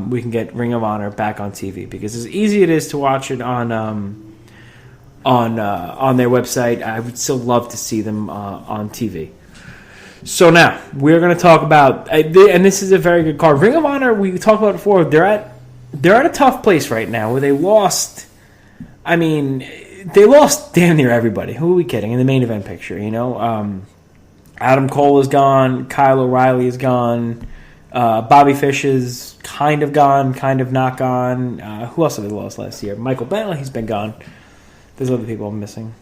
we can get Ring of Honor back on TV, because as easy it is to watch it on their website, I would still love to see them on TV. So now we're going to talk about, and this is a very good card. Ring of Honor, we talked about it before. They're at a tough place right now where they lost. I mean, they lost damn near everybody. Who are we kidding? In the main event picture, Adam Cole is gone. Kyle O'Reilly is gone. Bobby Fish is kind of gone, kind of not gone. Who else have they lost last year? Michael Bentley, he's been gone. There's other people I'm missing.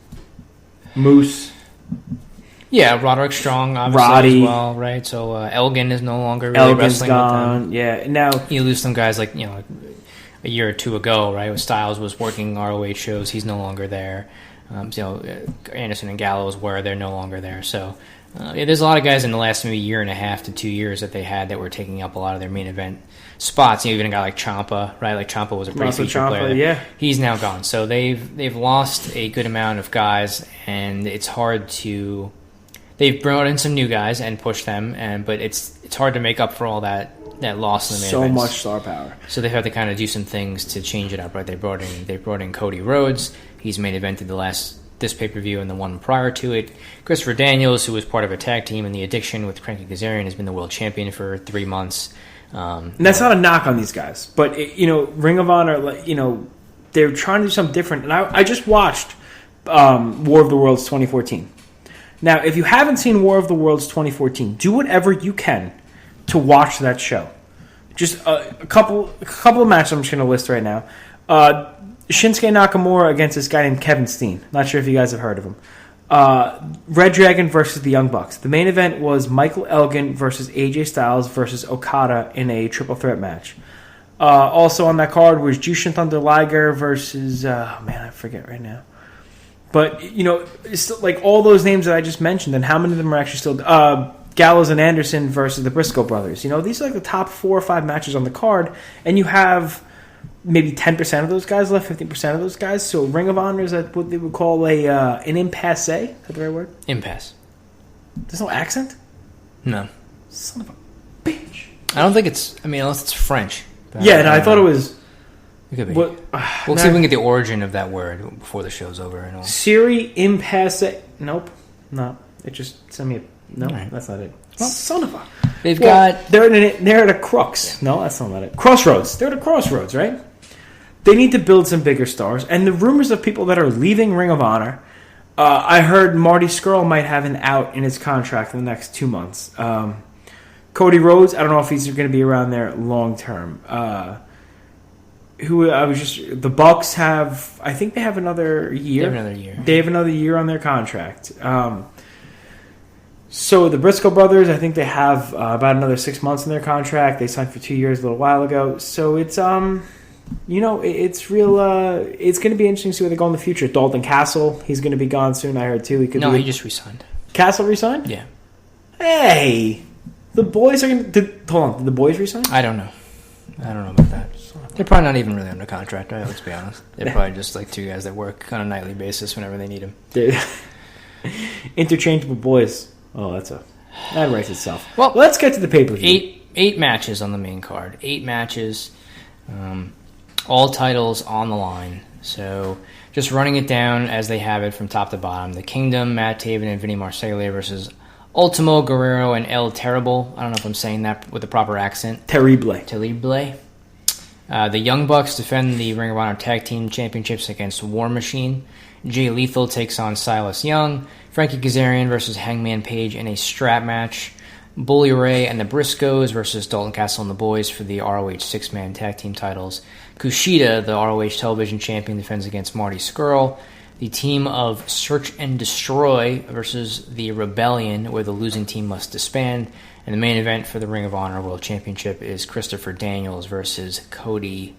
Moose. Yeah, Roderick Strong, obviously, as well, right? So Elgin is no longer really wrestling gone. with them. Yeah, now you lose some guys like a year or two ago, right? When Styles was working ROH shows, he's no longer there. Anderson and Gallows they're no longer there. So there's a lot of guys in the last maybe year and a half to 2 years that they had that were taking up a lot of their main event spots. Even a guy like Ciampa, right? Like Ciampa was a pretty featured player. Yeah, he's now gone. So they've lost a good amount of guys, and it's hard to. They've brought in some new guys and pushed them, but it's hard to make up for all that loss in the main so events. much star power. So they have to kind of do some things to change it up, right? They brought in Cody Rhodes. He's main evented this pay-per-view and the one prior to it. Christopher Daniels, who was part of a tag team in the Addiction with Frankie Kazarian, has been the world champion for 3 months. And that's not a knock on these guys, but Ring of Honor, they're trying to do something different. And I just watched War of the Worlds 2014. Now, if you haven't seen War of the Worlds 2014, do whatever you can to watch that show. Just a couple of matches I'm just going to list right now. Shinsuke Nakamura against this guy named Kevin Steen. Not sure if you guys have heard of him. Red Dragon versus the Young Bucks. The main event was Michael Elgin versus AJ Styles versus Okada in a triple threat match. Also on that card was Jushin Thunder Liger versus... I forget right now. But, it's like all those names that I just mentioned, and how many of them are actually still... Gallows and Anderson versus the Briscoe brothers. These are like the top 4 or 5 matches on the card, and you have maybe 10% of those guys left, 15% of those guys. So Ring of Honor is what they would call an impasse. Is that the right word? Impasse. There's no accent? No. Son of a bitch. I don't think unless it's French. I thought it was... It could be. We'll see if we can get the origin of that word before the show's over. And all. Siri impasse. Nope. No. It just sent me a... No, right. That's not it. Well, son of a... They're at a crux. Yeah. No, that's not it. Crossroads. They're at a crossroads, right? They need to build some bigger stars. And the rumors of people that are leaving Ring of Honor, I heard Marty Scurll might have an out in his contract in the next 2 months. Cody Rhodes, I don't know if he's going to be around there long term. The Bucks have, I think they have another year. They have another year on their contract. So the Briscoe brothers, I think they have about another 6 months in their contract. They signed for 2 years a little while ago. So it's it's real. It's going to be interesting to see where they go in the future. Dalton Castle, he's going to be gone soon. I heard too. He just resigned. Castle resigned? Yeah. Hey, the boys are going to. Hold on, did the boys resign? I don't know about that. They're probably not even really under contract, right? Let's be honest. They're probably just like 2 guys that work on a nightly basis whenever they need them. Interchangeable boys. Oh, that writes itself. Well, let's get to the pay-per-view. 8 matches on the main card. 8 matches. All titles on the line. So just running it down as they have it from top to bottom. The Kingdom, Matt Taven and Vinny Marseglia versus Ultimo Guerrero and El Terrible. I don't know if I'm saying that with the proper accent. Terrible. The Young Bucks defend the Ring of Honor Tag Team Championships against War Machine. Jay Lethal takes on Silas Young. Frankie Kazarian versus Hangman Page in a strap match. Bully Ray and the Briscoes versus Dalton Castle and the Boys for the ROH 6-man tag team titles. Kushida, the ROH television champion, defends against Marty Scurll. The team of Search and Destroy versus the Rebellion, where the losing team must disband. And the main event for the Ring of Honor World Championship is Christopher Daniels versus Cody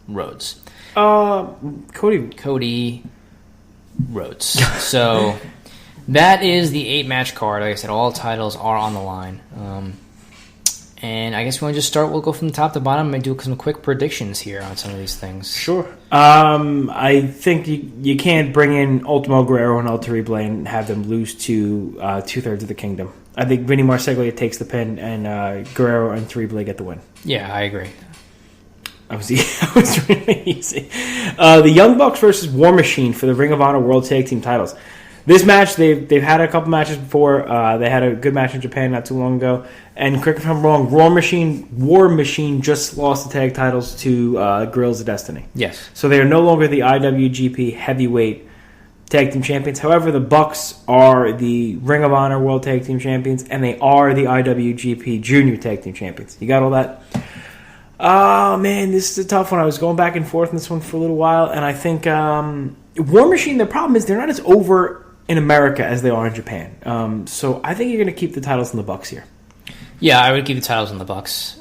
Rhodes. Cody Rhodes. So that is the 8-match card. Like I said, all titles are on the line. And I guess we want to just start. We'll go from the top to bottom and do some quick predictions here on some of these things. Sure. I think you can't bring in Ultimo Guerrero and El Terrible and have them lose to 2/3 of the Kingdom. I think Vinny Marseglia takes the pin and Guerrero and Terrible get the win. Yeah, I agree. I was really easy. The Young Bucks versus War Machine for the Ring of Honor World Tag Team titles. This match, they've had a couple matches before. They had a good match in Japan not too long ago. And correct me if I'm wrong, War Machine just lost the tag titles to Guerrillas of Destiny. Yes. So they are no longer the IWGP Heavyweight Tag Team Champions. However, the Bucks are the Ring of Honor World Tag Team Champions, and they are the IWGP Junior Tag Team Champions. You got all that? Oh, man, this is a tough one. I was going back and forth in this one for a little while, and I think War Machine, the problem is they're not as over in America as they are in Japan. So I think you're going to keep the titles in the Bucks here. Yeah, I would keep the titles in the Bucks.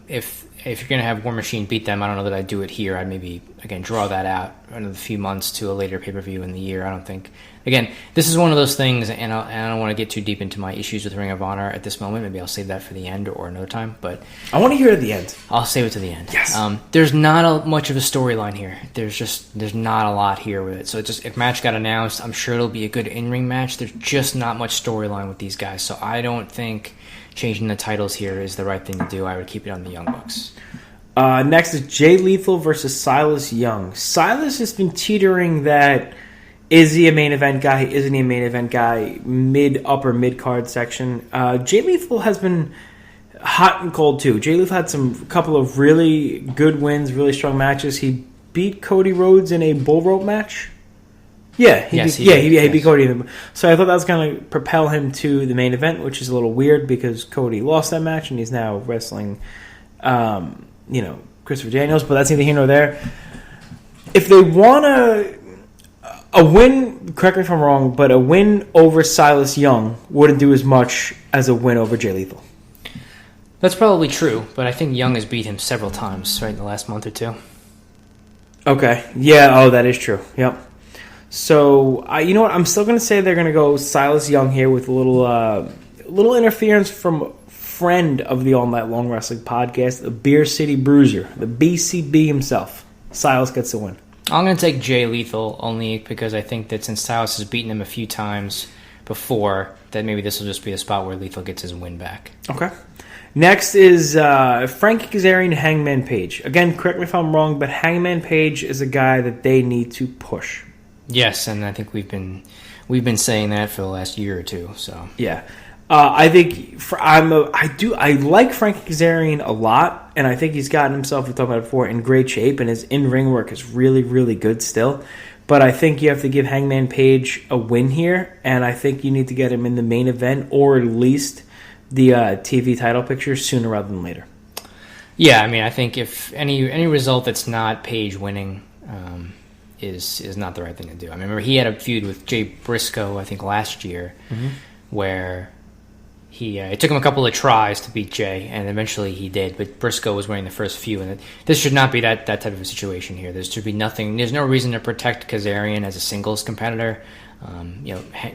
If you're going to have War Machine beat them, I don't know that I'd do it here. I'd maybe, again, draw that out in a few months to a later pay-per-view in the year. I don't think... Again, this is one of those things, and I don't want to get too deep into my issues with Ring of Honor at this moment. Maybe I'll save that for the end or another time. But I want to hear it at the end. I'll save it to the end. Yes. There's not much of a storyline here. There's not a lot here with it. So if match got announced, I'm sure it'll be a good in-ring match. There's just not much storyline with these guys. So I don't think changing the titles here is the right thing to do. I would keep it on the Young Bucks. Next is Jay Lethal versus Silas Young. Silas has been teetering that... Is he a main event guy? Isn't he a main event guy? Upper mid-card section. Jay Lethal has been hot and cold, too. Jay Lethal had a couple of really good wins, really strong matches. He beat Cody Rhodes in a bull rope match. Yeah, he beat Cody. So I thought that was going to propel him to the main event, which is a little weird because Cody lost that match and he's now wrestling, Christopher Daniels. But that's neither here nor there. If they want a win, correct me if I'm wrong, but a win over Silas Young wouldn't do as much as a win over Jay Lethal. That's probably true, but I think Young has beat him several times, right, in the last month or two. Okay. Yeah, that is true. Yep. So, you know what? I'm still going to say they're going to go Silas Young here with a little interference from friend of the All Night Long Wrestling podcast, the Beer City Bruiser, the BCB himself. Silas gets the win. I'm going to take Jay Lethal only because I think that since Silas has beaten him a few times before, that maybe this will just be the spot where Lethal gets his win back. Okay. Next is Frankie Kazarian and Hangman Page. Again, correct me if I'm wrong, but Hangman Page is a guy that they need to push. Yes, and I think we've been saying that for the last year or two. So yeah. I think I like Frankie Kazarian a lot, and I think he's gotten himself, we talked about it before, in great shape, and his in-ring work is really, really good still. But I think you have to give Hangman Page a win here, and I think you need to get him in the main event, or at least the TV title picture sooner rather than later. Yeah, I mean, I think if any result that's not Page winning is not the right thing to do. I remember he had a feud with Jay Briscoe, I think, last year, where... It took him a couple of tries to beat Jay, and eventually he did. But Briscoe was winning the first few, and this should not be that type of a situation here. There should be nothing. There's no reason to protect Kazarian as a singles competitor.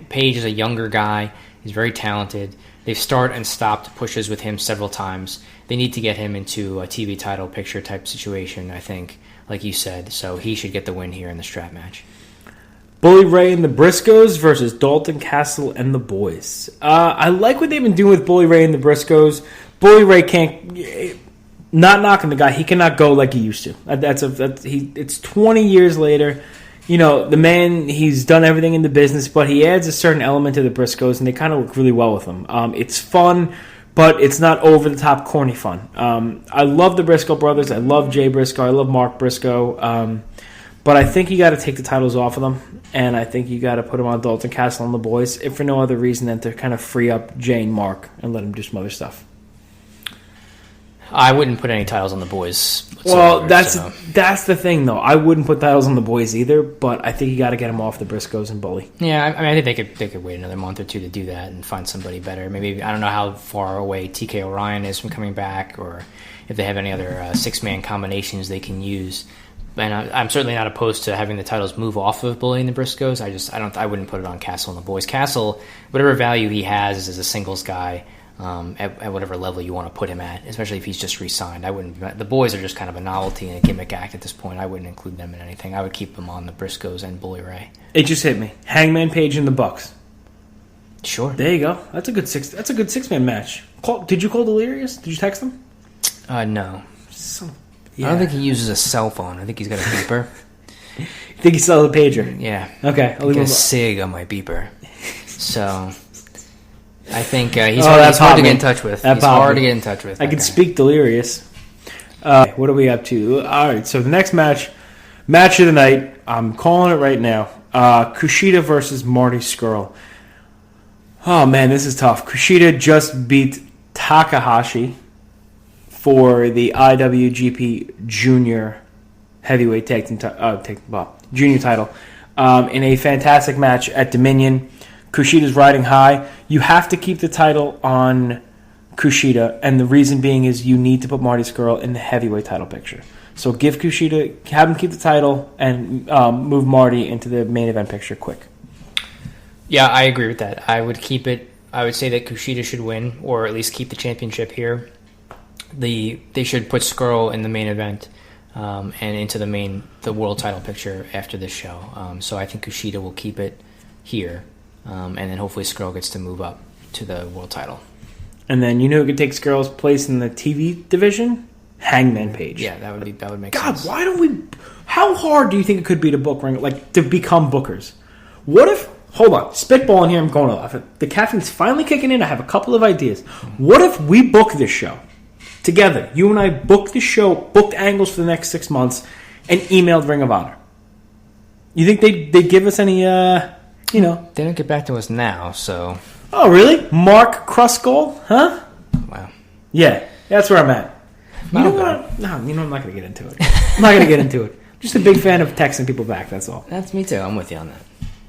Page is a younger guy. He's very talented. They've start and stopped pushes with him several times. They need to get him into a TV title picture type situation, I think, like you said. So he should get the win here in the strap match. Bully Ray and the Briscoes versus Dalton Castle and the Boys. I like what they've been doing with Bully Ray and the Briscoes. Bully Ray can't, not knocking the guy, he cannot go like he used to. It's 20 years later. You know, the man, he's done everything in the business, but he adds a certain element to the Briscoes, and they kind of work really well with him. It's fun, but it's not over-the-top corny fun. I love the Briscoe brothers. I love Jay Briscoe. I love Mark Briscoe. But I think you got to take the titles off of them, and I think you got to put them on Dalton Castle and the Boys, if for no other reason than to kind of free up Jay and Mark and let them do some other stuff. I wouldn't put any titles on the Boys whatsoever. Well, that's the thing, though. I wouldn't put titles on the Boys either, but I think you got to get them off the Briscoes and Bully. Yeah, I mean, I think they could wait another month or two to do that and find somebody better. Maybe, I don't know how far away TK Orion is from coming back, or if they have any other six-man combinations they can use. And I'm certainly not opposed to having the titles move off of Bully and the Briscoes. I wouldn't put it on Castle and the Boys. Castle, whatever value he has as a singles guy, at whatever level you want to put him at, especially if he's just re-signed. The Boys are just kind of a novelty and a gimmick act at this point. I wouldn't include them in anything. I would keep them on the Briscoes and Bully Ray. It just hit me. Hangman Page and the Bucks. Sure. There you go. That's a good six-man match. Did you call Delirious? Did you text them? No. I don't think he uses a cell phone. I think he's got a beeper. You think he still has a pager? Yeah. Okay. I'll get a SIG on my beeper. So I think he's hard to get in touch with. He's hard to get in touch with. I can speak delirious. What are we up to? All right, so the next match of the night, I'm calling it right now. Kushida versus Marty Scurll. Oh, man, this is tough. Kushida just beat Takahashi for the IWGP Junior Heavyweight Junior title in a fantastic match at Dominion. Kushida's riding high. You have to keep the title on Kushida, and the reason being is you need to put Marty Scurll in the heavyweight title picture. So give Kushida, have him keep the title, and move Marty into the main event picture quick. Yeah, I agree with that. I would keep it. I would say that Kushida should win, or at least keep the championship here. They should put Scurll in the main event and into the world title picture after this show. So I think Kushida will keep it here, and then hopefully Scurll gets to move up to the world title. And then you know who could take Scurll's place in the TV division? Hangman Page. Yeah, that would make sense. God, why don't we? How hard do you think it could be to book to become bookers? What if? Hold on, spitballing here. I'm going off. The caffeine's finally kicking in. I have a couple of ideas. What if we book this show together? You and I booked the show, booked angles for the next 6 months, and emailed Ring of Honor. You think they give us any? They don't get back to us now, so. Oh, really? Mark Kruskal? Huh? Wow. Yeah, that's where I'm at. I'm not going to get into it. I'm not going to get into it. Just a big fan of texting people back, that's all. That's me too. I'm with you on that.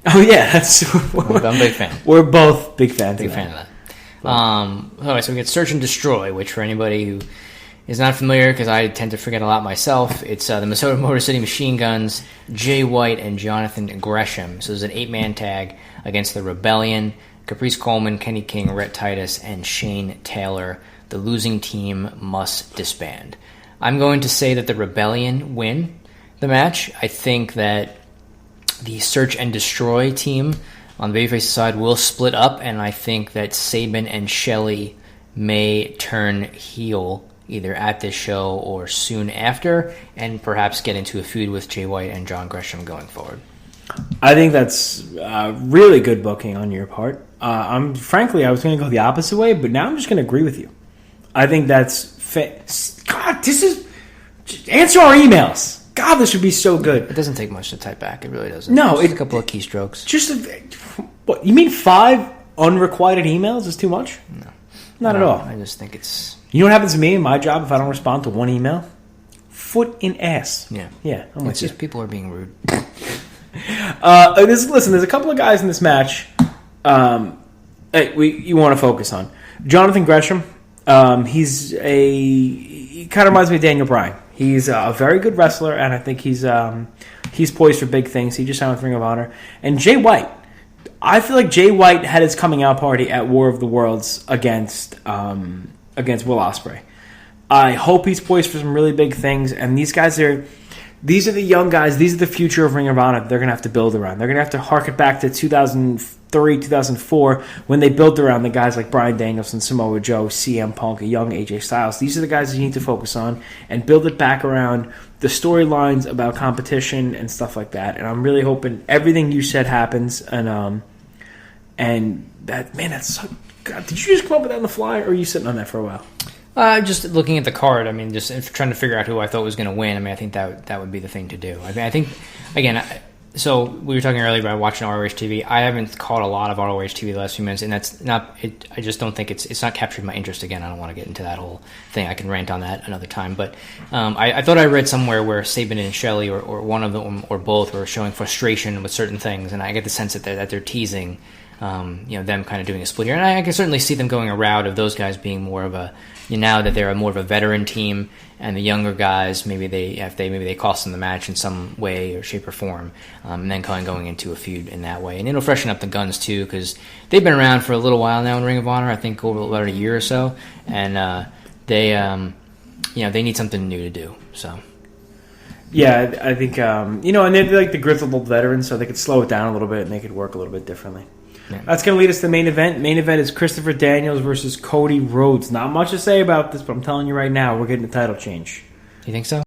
Oh, yeah. I'm a big fan. We're both big fans of that. All right, so we get Search and Destroy, which for anybody who is not familiar, because I tend to forget a lot myself, it's the Minnesota Motor City Machine Guns, Jay White, and Jonathan Gresham. So there's an 8-man tag against the Rebellion, Caprice Coleman, Kenny King, Rhett Titus, and Shane Taylor. The losing team must disband. I'm going to say that the Rebellion win the match. I think that the Search and Destroy team on the babyface side will split up, and I think that Sabin and Shelley may turn heel either at this show or soon after, and perhaps get into a feud with Jay White and John Gresham going forward. I think that's really good booking on your part. Frankly, I was going to go the opposite way, but now I'm just going to agree with you. I think that's God, this is... Answer our emails. God, this would be so good. It doesn't take much to type back. It really doesn't. No. Just a couple of keystrokes. What, you mean 5 unrequited emails is too much? No. Not at all. I just think it's... You know what happens to me in my job if I don't respond to one email? Foot in ass. Yeah. Yeah. It's just people are being rude. Listen, there's a couple of guys in this match you want to focus on. Jonathan Gresham, he kind of reminds me of Daniel Bryan. He's a very good wrestler, and I think he's poised for big things. He just signed with Ring of Honor. And Jay White. I feel like Jay White had his coming out party at War of the Worlds against Will Ospreay. I hope he's poised for some really big things, and these are the young guys. These are the future of Ring of Honor. They're going to have to build around. They're going to have to harken back to 2003, 2004 when they built around the guys like Bryan Danielson, Samoa Joe, CM Punk, a young AJ Styles. These are the guys that you need to focus on and build it back around the storylines about competition and stuff like that. And I'm really hoping everything you said happens. And that, man, that's so... God, did you just come up with that on the fly, or are you sitting on that for a while? Just looking at the card, I mean, just trying to figure out who I thought was going to win. I mean, I think that would be the thing to do. I think, again, so we were talking earlier about watching ROH TV. I haven't caught a lot of ROH TV the last few minutes, and that's not it. I just don't think it's not captured my interest. Again, I don't want to get into that whole thing. I can rant on that another time. But I thought I read somewhere where Sabin and Shelley, or one of them or both, were showing frustration with certain things, and I get the sense that they're teasing. Them kind of doing a split here. And I can certainly see them going a route of those guys being more of a, now that they're more of a veteran team, and the younger guys, maybe they cost them the match in some way or shape or form, and then going into a feud in that way. And it'll freshen up the Guns too, because they've been around for a little while now in Ring of Honor, I think over about a year or so, and they need something new to do, so. Yeah, I think, and they're like the grizzled old veterans, so they could slow it down a little bit and make it work a little bit differently. Yeah. That's going to lead us to the main event. Main event is Christopher Daniels versus Cody Rhodes. Not much to say about this, but I'm telling you right now, we're getting a title change. You think so?